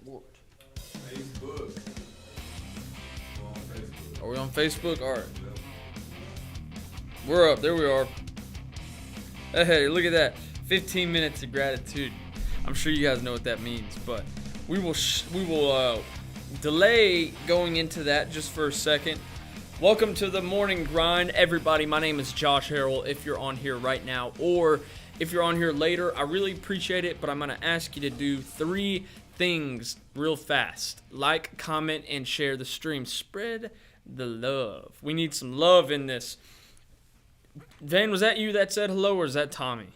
What? Facebook. We're on Facebook. Are we on Facebook? All right. Yep. We're up. There we are. Hey, look at that. 15 minutes of gratitude. I'm sure you guys know what that means, but we will delay going into that just for a second. Welcome to the morning grind, everybody. My name is Josh Harrell. If you're on here right now, or if you're on here later, I really appreciate it, but I'm going to ask you to do 3 things real fast. Like, comment, and share the stream. Spread the love. We need some love in this. Van, was that you that said hello, or is that Tommy?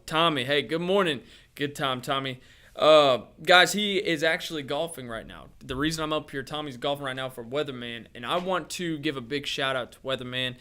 Tommy, hey, good morning. Good time, Tommy. Guys, he is actually golfing right now. The reason I'm up here, Tommy's golfing right now for Weatherman, and I want to give a big shout out to Weatherman.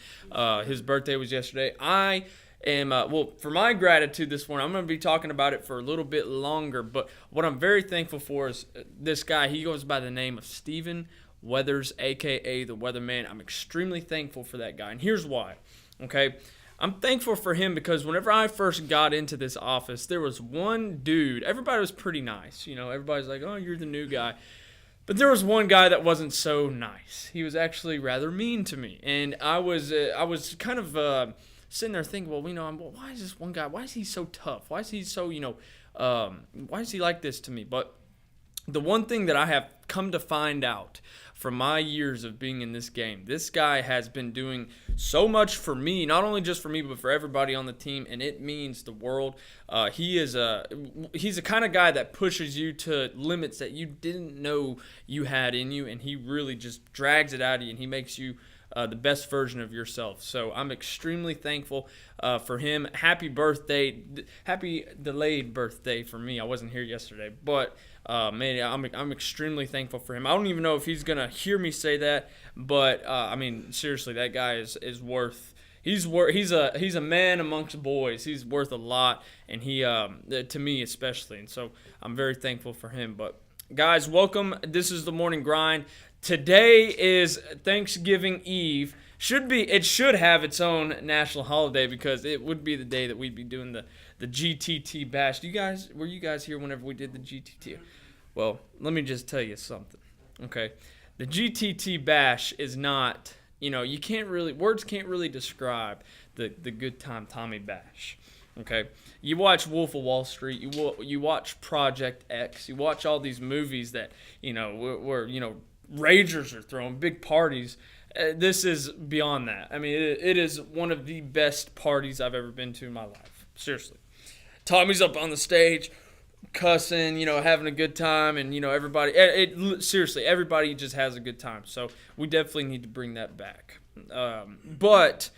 His birthday was yesterday. I am, for my gratitude this morning, I'm going to be talking about it for a little bit longer, but what I'm very thankful for is this guy. He goes by the name of Steven Weathers, a.k.a. the Weatherman. I'm extremely thankful for that guy, and here's why, okay? I'm thankful for him because whenever I first got into this office, there was one dude. Everybody was pretty nice. You know, everybody's like, oh, you're the new guy. But there was one guy that wasn't so nice. He was actually rather mean to me. And I was kind of sitting there thinking, well, why is this one guy, why is he so tough? Why is he so, why is he like this to me? But the one thing that I have come to find out from my years of being in this game, this guy has been doing so much for me, not only just for me, but for everybody on the team, and it means the world. He's a kind of guy that pushes you to limits that you didn't know you had in you, and he really just drags it out of you, and he makes you the best version of yourself. So I'm extremely thankful for him. Happy birthday. Happy delayed birthday for me. I wasn't here yesterday, but man, I'm extremely thankful for him. I don't even know if he's going to hear me say that, but seriously, that guy is worth. He's a man amongst boys. He's worth a lot, and he to me especially. And so I'm very thankful for him. But guys, welcome. This is the morning grind. Today is Thanksgiving Eve. It should have its own national holiday because it would be the day that we'd be doing the GTT bash. Were you guys here whenever we did the GTT? Well, let me just tell you something. Okay, the GTT bash is not. Words can't really describe the Good Time Tommy bash. Okay, you watch Wolf of Wall Street, you watch Project X, you watch all these movies that where ragers are throwing big parties. This is beyond that. I mean, it is one of the best parties I've ever been to in my life. Seriously, Tommy's up on the stage, cussing, having a good time, and everybody. Seriously, everybody just has a good time. So we definitely need to bring that back. But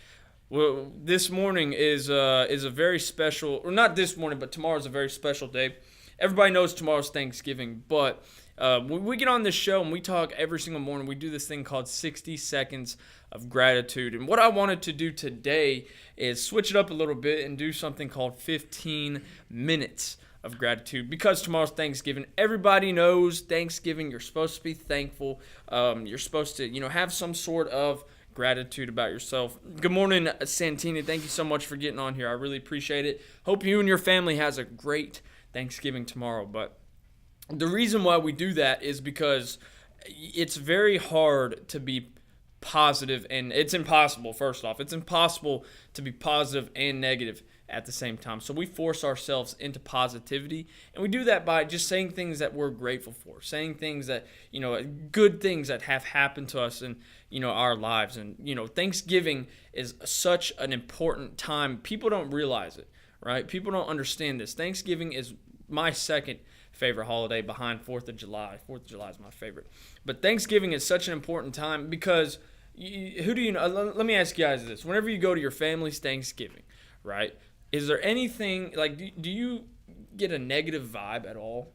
this morning is a very special, or not this morning, but tomorrow's a very special day. Everybody knows tomorrow's Thanksgiving, but when we get on this show and we talk every single morning, we do this thing called 60 Seconds of Gratitude. And what I wanted to do today is switch it up a little bit and do something called 15 Minutes of Gratitude. Because tomorrow's Thanksgiving, everybody knows Thanksgiving, you're supposed to be thankful. You're supposed to, have some sort of gratitude about yourself. Good morning, Santina. Thank you so much for getting on here. I really appreciate it. Hope you and your family has a great Thanksgiving tomorrow. But the reason why we do that is because it's very hard to be positive, and it's impossible, first off. It's impossible to be positive and negative at the same time. So we force ourselves into positivity, and we do that by just saying things that we're grateful for, saying things that, good things that have happened to us in, our lives. And, Thanksgiving is such an important time. People don't realize it, right? People don't understand this. Thanksgiving is my second favorite holiday behind 4th of July. 4th of July is my favorite. But Thanksgiving is such an important time because who do you know? Let me ask you guys this. Whenever you go to your family's Thanksgiving, right, is there anything, do you get a negative vibe at all?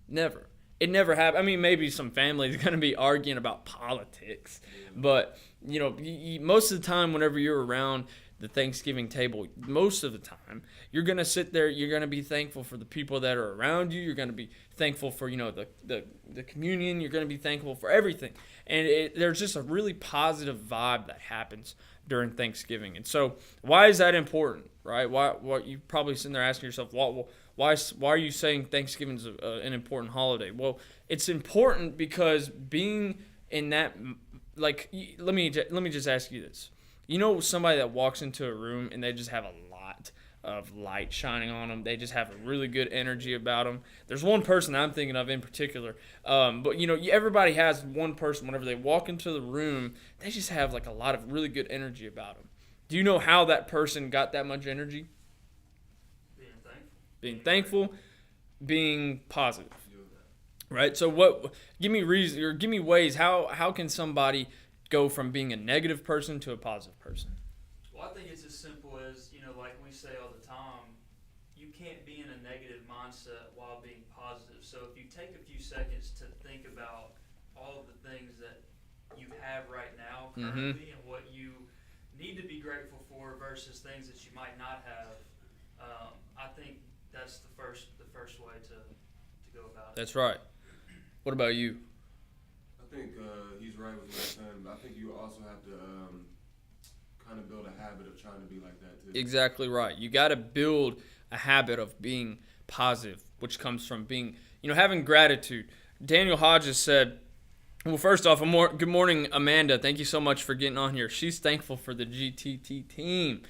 Never. It never happens. I mean, maybe some families are going to be arguing about politics. But, most of the time whenever you're around the Thanksgiving table, most of the time, you're going to sit there, you're going to be thankful for the people that are around you, you're going to be thankful for, the communion, you're going to be thankful for everything. And there's just a really positive vibe that happens during Thanksgiving. And so, why is that important, right? Why you probably sitting there asking yourself, why Why are you saying Thanksgiving's an important holiday? Well, it's important because being in that, like, let me just ask you this. You know, somebody that walks into a room and they just have a lot of light shining on them. They just have a really good energy about them. There's one person I'm thinking of in particular. But, you know, everybody has one person. Whenever they walk into the room, they just have, like, a lot of really good energy about them. Do you know how that person got that much energy? Being thankful, being positive. Right? So give me reason, or give me ways, how can somebody go from being a negative person to a positive person? Well, I think it's as simple as, you know, like we say all the time, you can't be in a negative mindset while being positive. So if you take a few seconds to think about all of the things that you have right now currently and what you need to be grateful for versus things that you might not have, I think that's the first way to go about it. That's right. What about you? I think he's right with what he's saying, but I think you also have to kind of build a habit of trying to be like that too. Exactly right. You got to build a habit of being positive, which comes from being, you know, having gratitude. Daniel Hodges said, well, first off, good morning, Amanda. Thank you so much for getting on here. She's thankful for the GTT team.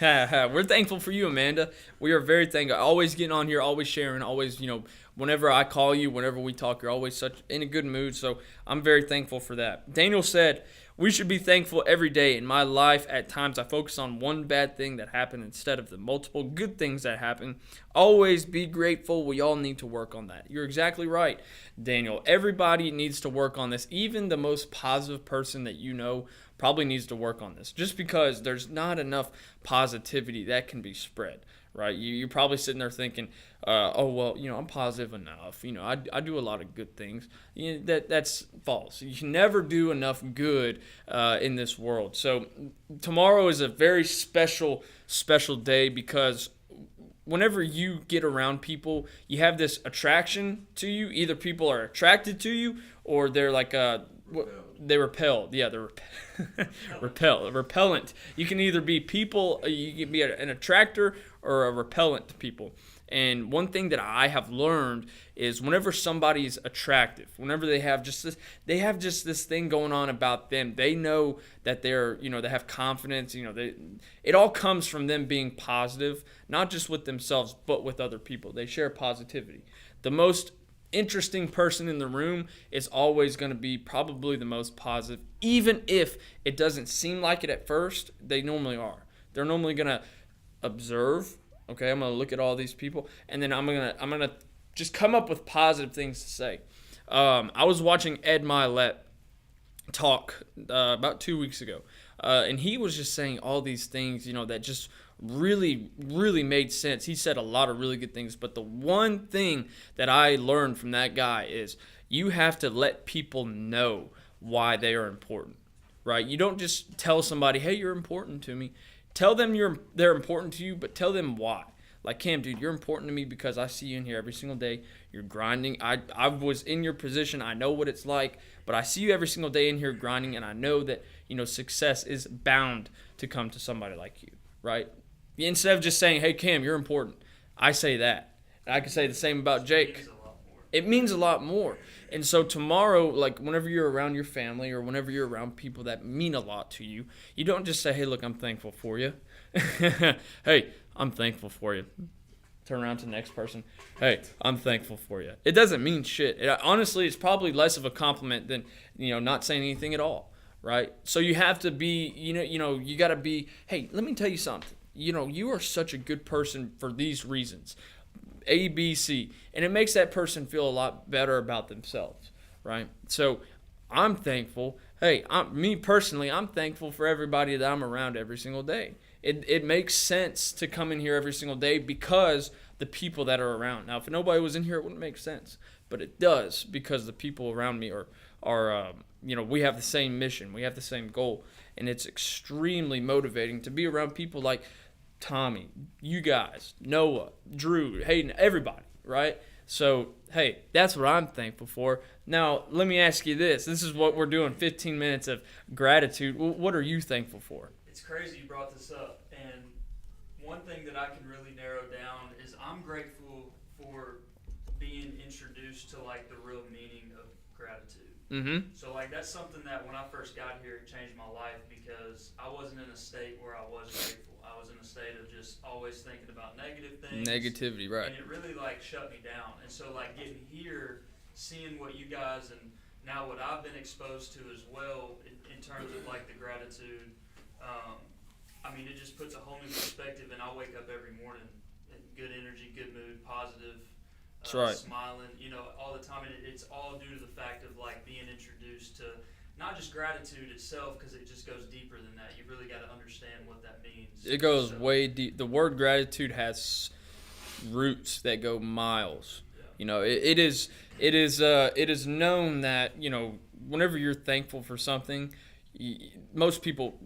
We're thankful for you, Amanda. We are very thankful. Always getting on here, always sharing, always, you know, whenever I call you, whenever we talk, you're always such in a good mood. So I'm very thankful for that. Daniel said, we should be thankful every day. In my life, at times, I focus on one bad thing that happened instead of the multiple good things that happen. Always be grateful. We all need to work on that. You're exactly right, Daniel. Everybody needs to work on this. Even the most positive person that you know probably needs to work on this, just because there's not enough positivity that can be spread. Right? You're probably sitting there thinking, oh, well, you know, I'm positive enough. You know, I do a lot of good things. You know, that's false. You can never do enough good in this world. So tomorrow is a very special day because whenever you get around people, you have this attraction to you. Either people are attracted to you or they're like they repelled. Yeah, they're repellent. You can either be people, you can be an attractor or a repellent to people. And one thing that I have learned is whenever somebody's attractive, whenever they have just this thing going on about them, they know that they're, you know, they have confidence, you know, it all comes from them being positive, not just with themselves, but with other people. They share positivity. The most interesting person in the room is always going to be probably the most positive, even if it doesn't seem like it at first. They normally are. They're normally going to observe. Okay, I'm going to look at all these people, and then I'm gonna just come up with positive things to say. I was watching Ed Milet talk about 2 weeks ago, and he was just saying all these things, you know, that just really, really made sense. He said a lot of really good things, but the one thing that I learned from that guy is you have to let people know why they are important, right? You don't just tell somebody, hey, you're important to me. Tell them they're important to you, but tell them why. Like, Cam, dude, you're important to me because I see you in here every single day. You're grinding. I was in your position. I know what it's like, but I see you every single day in here grinding, and I know that, you know, success is bound to come to somebody like you, right? Instead of just saying, hey, Cam, you're important, I say that. And I can say the same about Jake. It means a lot more. And so tomorrow, like whenever you're around your family or whenever you're around people that mean a lot to you, you don't just say, hey, look, I'm thankful for you. Hey, I'm thankful for you. Turn around to the next person. Hey, I'm thankful for you. It doesn't mean shit. Honestly, it's probably less of a compliment than, you know, not saying anything at all, right? So you have to be, you know, you got to be, hey, let me tell you something. You know, you are such a good person for these reasons. A, B, C. And it makes that person feel a lot better about themselves, right? So I'm thankful. Hey, me personally, I'm thankful for everybody that I'm around every single day. It makes sense to come in here every single day because the people that are around. Now, if nobody was in here, it wouldn't make sense. But it does because the people around me are you know, we have the same mission. We have the same goal. And it's extremely motivating to be around people like Tommy, you guys, Noah, Drew, Hayden, everybody, right? So, hey, that's what I'm thankful for. Now, let me ask you this. This is what we're doing, 15 minutes of gratitude. What are you thankful for? It's crazy you brought this up. And one thing that I can really narrow down is I'm grateful for being introduced to like the real meaning of gratitude. Mm-hmm. So like that's something that when I first got here, it changed my life because I wasn't in a state where I was grateful. I was in a state of just always thinking about negative things. Negativity, right. And it really like shut me down. And so like getting here, seeing what you guys and now what I've been exposed to as well in terms of like the gratitude, I mean, it just puts a whole new perspective, and I wake up every morning in good energy, good mood, positive, That's right. smiling, you know, all the time. And it's all due to the fact of like being introduced to not just gratitude itself, because it just goes deeper than that. You really got to understand what that means. It goes way deep. The word gratitude has roots that go miles. Yeah. You know, it is known that, you know, whenever you're thankful for something, most people,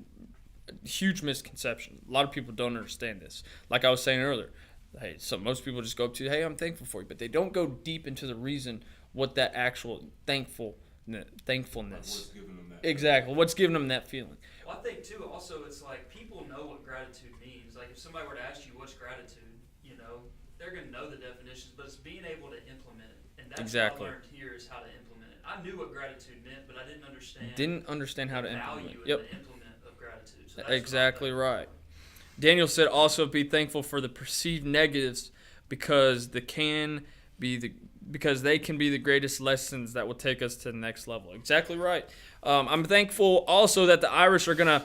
huge misconception. A lot of people don't understand this. Like I was saying earlier, hey, so most people just go up to you, hey, I'm thankful for you, but they don't go deep into the reason what that actual thankfulness. What's giving them that? Exactly. What's giving them that feeling? Well, I think too, also, it's like people know what gratitude means. Like if somebody were to ask you what's gratitude, you know, they're going to know the definitions, but it's being able to implement it. And that's Exactly. what I learned here is how to implement it. I knew what gratitude meant, but I didn't understand how to the implement value it. Yep. and the implement of gratitude. So that's Exactly what I'm right. Daniel said also be thankful for the perceived negatives because they can be the greatest lessons that will take us to the next level. Exactly right. I'm thankful also that the Irish are gonna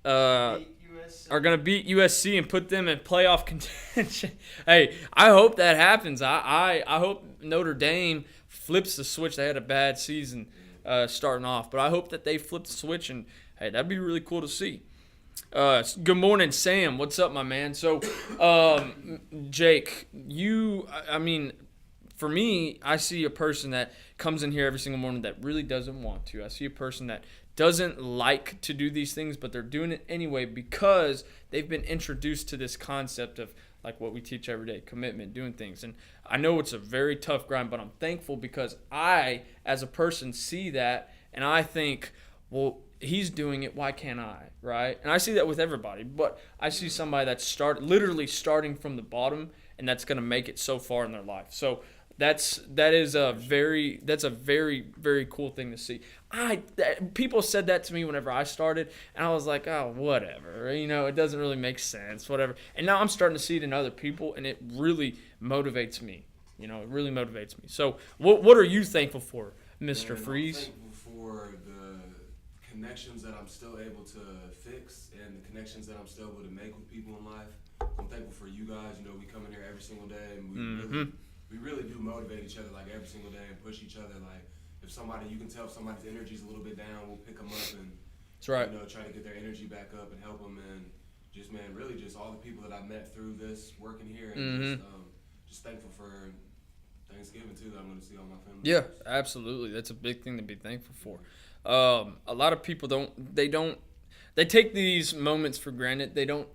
beat USC and put them in playoff contention. Hey, I hope that happens. I hope Notre Dame flips the switch. They had a bad season starting off, but I hope that they flip the switch, and hey, that'd be really cool to see. Good morning, Sam. What's up, my man? So, Jake, I mean, for me, I see a person that comes in here every single morning that really doesn't want to. I see a person that doesn't like to do these things, but they're doing it anyway because they've been introduced to this concept of like what we teach every day, commitment, doing things. And I know it's a very tough grind, but I'm thankful because I, as a person, see that and I think, well, he's doing it, why can't I, right? And I see that with everybody, but I see somebody that's literally starting from the bottom and that's going to make it so far in their life. So that's a very, very cool thing to see. People said that to me whenever I started, and I was like, oh, whatever, you know, it doesn't really make sense, whatever. And now I'm starting to see it in other people, and it really motivates me. You know, it really motivates me. So what are you thankful for, Mr. Freeze? I'm thankful for the connections that I'm still able to fix and the connections that I'm still able to make with people in life. I'm thankful for you guys. You know, we come in here every single day, and we really do motivate each other like every single day and push each other. Like if you can tell if somebody's energy's a little bit down, we'll pick them up and That's right. You know, try to get their energy back up and help them. And just really just all the people that I've met through this working here, and just thankful for Thanksgiving too. That I'm going to see all my family. Yeah, absolutely. That's a big thing to be thankful for. A lot of people they take these moments for granted. They don't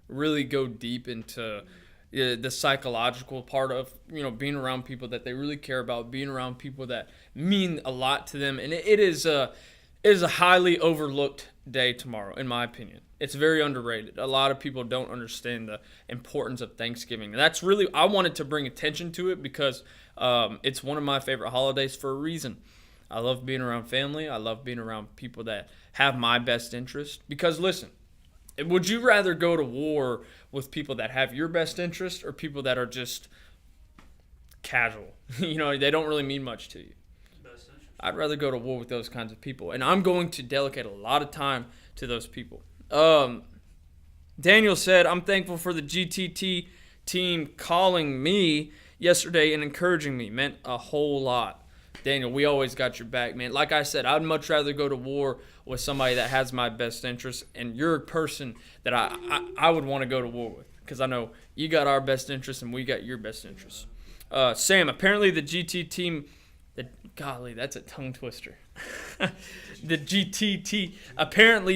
really go deep into the psychological part of, you know, being around people that they really care about, being around people that mean a lot to them. And it is a highly overlooked day tomorrow, in my opinion. It's very underrated. A lot of people don't understand the importance of Thanksgiving. And that's really, I wanted to bring attention to it because it's one of my favorite holidays for a reason. I love being around family. I love being around people that have my best interest. Because listen, would you rather go to war with people that have your best interest or people that are just casual? You know, they don't really mean much to you. I'd rather go to war with those kinds of people. And I'm going to dedicate a lot of time to those people. Daniel said, I'm thankful for the GTT team calling me yesterday and encouraging me. Meant a whole lot. Daniel, we always got your back, man. Like I said, I'd much rather go to war with somebody that has my best interests, and you're a person that I would want to go to war with because I know you got our best interests and we got your best interests. Sam, apparently the GT team, golly, that's a tongue twister. Apparently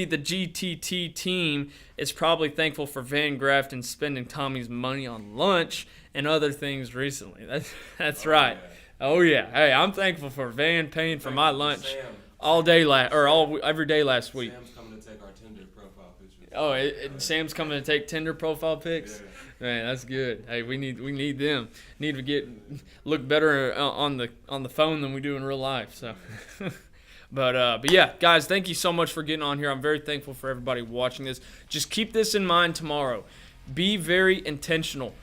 the GTT team is probably thankful for Van Grafton spending Tommy's money on lunch and other things recently. That's right. Yeah. Oh yeah. Hey, I'm thankful for Van paying for my lunch all day every day last week. Sam's coming to take our Tinder profile picture. Oh, Sam's coming to take Tinder profile pics. Yeah. Man, that's good. Hey, we need them. Need to look better on the phone than we do in real life. So, but yeah, guys, thank you so much for getting on here. I'm very thankful for everybody watching this. Just keep this in mind tomorrow. Be very intentional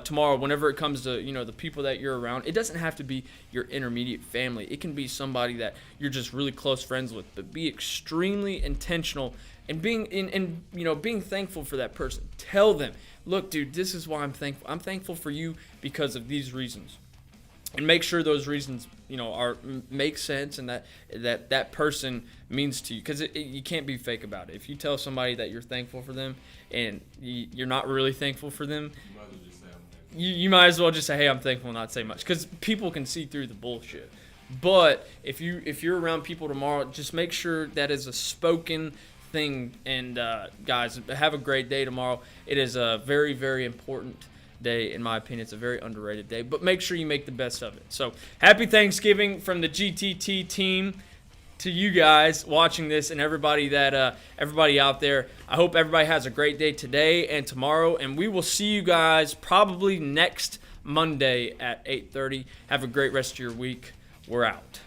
tomorrow whenever it comes to the people that you're around. It doesn't have to be your intermediate family. It can be somebody that you're just really close friends with. But be extremely intentional and being thankful for that person. Tell them, look, dude, this is why I'm thankful. I'm thankful for you because of these reasons. And make sure those reasons, make sense and that person means to you. Because you can't be fake about it. If you tell somebody that you're thankful for them and you're not really thankful for them, you might as well just say, hey, I'm thankful, and not say much. Because people can see through the bullshit. But if you're around people tomorrow, just make sure that is a spoken thing. And guys, have a great day tomorrow. It is a very, very important day, in my opinion. It's a very underrated day, but make sure you make the best of it. So happy Thanksgiving from the GTT team to you guys watching this, and everybody out there. I hope everybody has a great day today and tomorrow, and we will see you guys probably next Monday at 8:30. Have a great rest of your week. We're out.